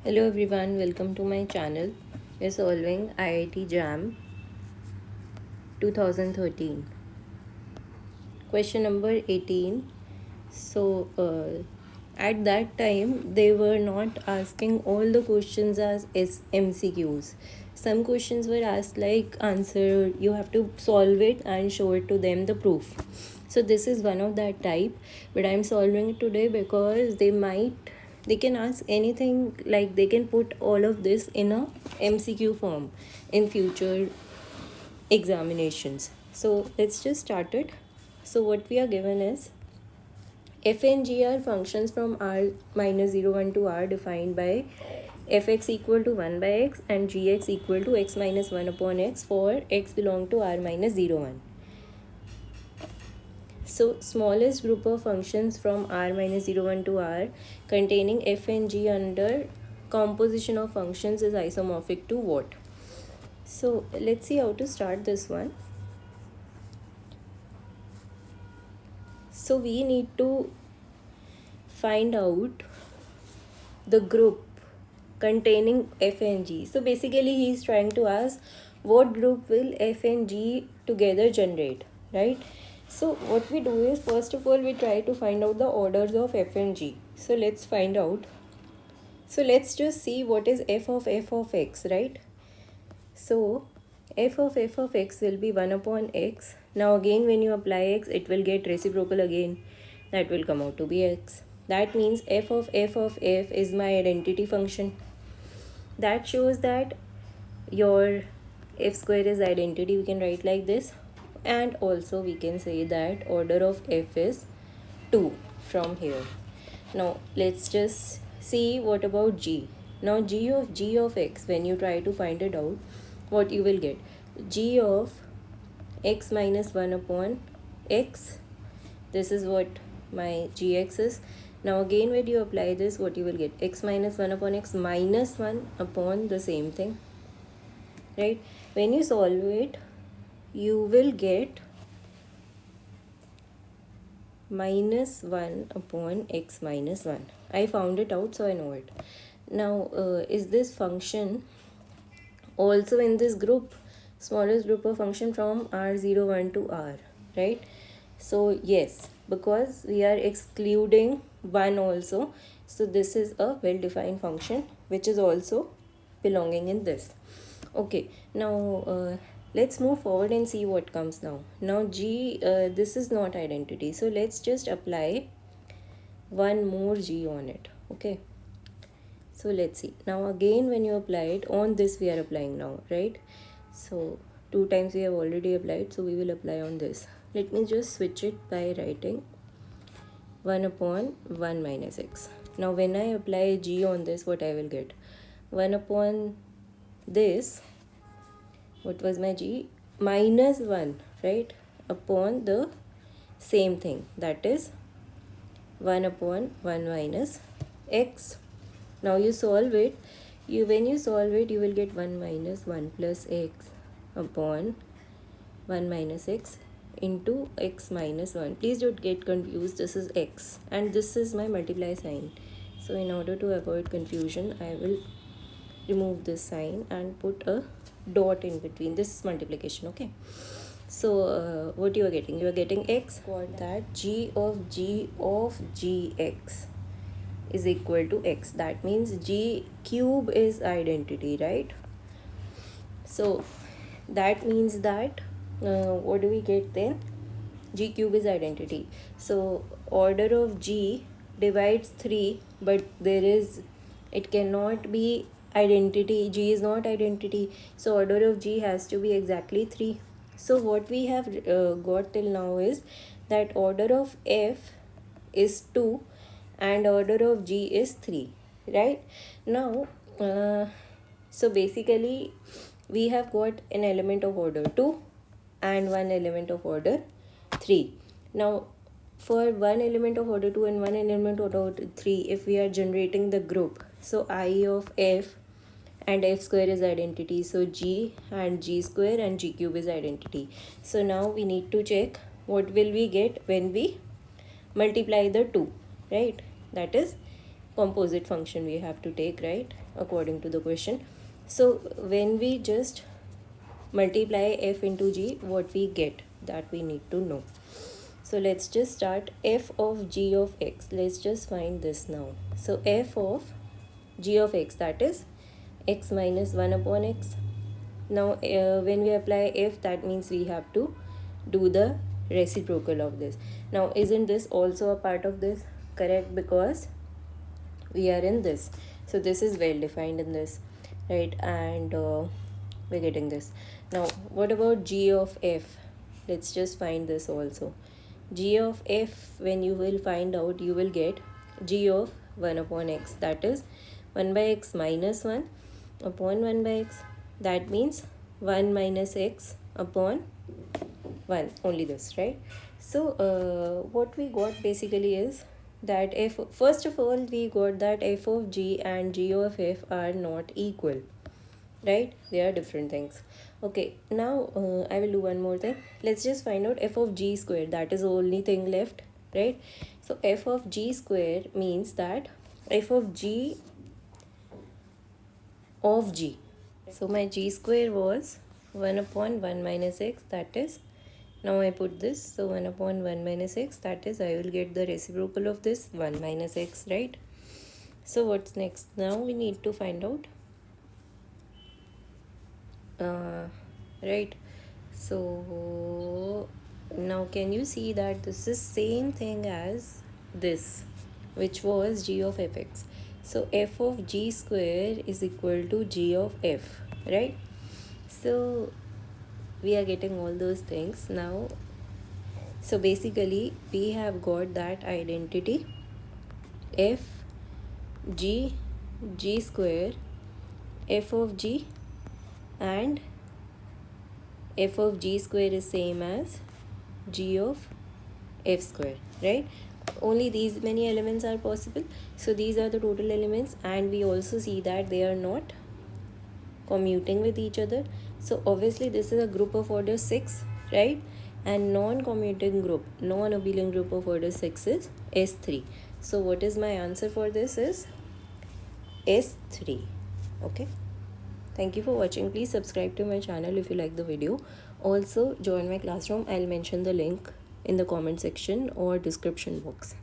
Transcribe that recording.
Hello everyone, welcome to my channel. We're solving IIT JAM 2013. Question number 18. So, at that time, they were not asking all the questions as MCQs. Some questions were asked like answer, you have to solve it and show it to them the proof. So, this is one of that type, but I'm solving it today because they can ask anything, like they can put all of this in a MCQ form in future examinations. So let's just start it. So what we are given is f and g are functions from r minus 0 1 to r defined by fx equal to 1 by x and gx equal to x minus 1 upon x for x belong to r minus 0 1. So smallest group of functions from r minus 0 1 to r containing f and g under composition of functions is isomorphic to what? So let's see how to start this one. So we need to find out the group containing f and g. So basically he is trying to ask what group will f and g together generate, right? So what we do is, first of all, we try to find out the orders of f and g. So let's find out. So let's just see what is f of x, right? So f of x will be 1 upon x. Now again when you apply x, it will get reciprocal again. That will come out to be x. That means f of f is my identity function. That shows that your f square is identity. We can write like this. And also we can say that order of f is 2 from here. Now let's just see what about g. Now g of x, when you try to find it out, what you will get? G of x minus 1 upon x. This is what my gx is. Now again when you apply this, what you will get? X minus 1 upon x minus 1 upon the same thing, right? When you solve it, you will get minus 1 upon x minus 1. I found it out, so I know it. Now is this function also in this group, smallest group of function from r0 1 to r, right? So yes, because we are excluding 1 also, so this is a well defined function which is also belonging in this. Okay, now let's move forward and see what comes now. Now g, this is not identity, so let's just apply one more g on it. Okay, so let's see. Now again when you apply it on this, we are applying now, right? So 2 times we have already applied, so we will apply on this. Let me just switch it by writing 1 upon 1 minus x. Now when I apply g on this, what I will get? 1 upon this, what was my g? Minus 1, right? Upon the same thing, that is 1 upon 1 minus x. Now you solve it. When you solve it, you will get 1 minus 1 plus x upon 1 minus x into x minus 1. Please don't get confused. This is x and this is my multiply sign. So in order to avoid confusion, I will remove this sign and put a dot in between. This is multiplication, okay? So what you are getting? You are getting x. Got that g of gx is equal to x. That means g cube is identity, right? So that means that what do we get then? G cube is identity. So order of g divides 3, but it cannot be identity. G is not identity, so order of g has to be exactly 3. So what we have got till now is that order of f is 2 and order of g is 3, right? Now so basically we have got an element of order 2 and one element of order 3. Now for one element of order 2 and one element of order 3, if we are generating the group, so I of f and f square is identity, so g and g square and g cube is identity. So now we need to check what will we get when we multiply the two, right? That is composite function we have to take, right, according to the question. So when we just multiply f into g, what we get, that we need to know. So let's just start. F of g of x, let's just find this now. So f of g of x, that is x minus 1 upon x. Now when we apply f, that means we have to do the reciprocal of this. Now isn't this also a part of this? Correct, because we are in this. So this is well defined in this, right? And we're getting this. Now what about g of f? Let's just find this also. G of f, when you will find out, you will get g of 1 upon x, that is 1 by x minus 1 upon 1 by x. That means 1 minus x upon 1, only this, right? So what we got basically is that f, first of all we got that f of g and g of f are not equal, right? They are different things. Okay, now I will do one more thing. Let's just find out f of g square. That is the only thing left, right? So f of g square means that f of g of g. So my g square was 1 upon 1 minus x, that is, now I put this, so 1 upon 1 minus x, that is, I will get the reciprocal of this 1 minus x, right? So what's next? Now we need to find out, right? So now can you see that this is same thing as this, which was g of fx. So f of g square is equal to g of f, right? So we are getting all those things now. So basically we have got that identity, f g g square, f of g, and f of g square is same as g of f square, right? Only these many elements are possible. So these are the total elements, and we also see that they are not commuting with each other. So obviously this is a group of order 6, right? And non-commuting group, non-abelian group of order 6 is S3. So what is my answer for this is S3. Okay, thank you for watching. Please subscribe to my channel if you like the video. Also join my classroom. I'll mention the link in the comment section or description box.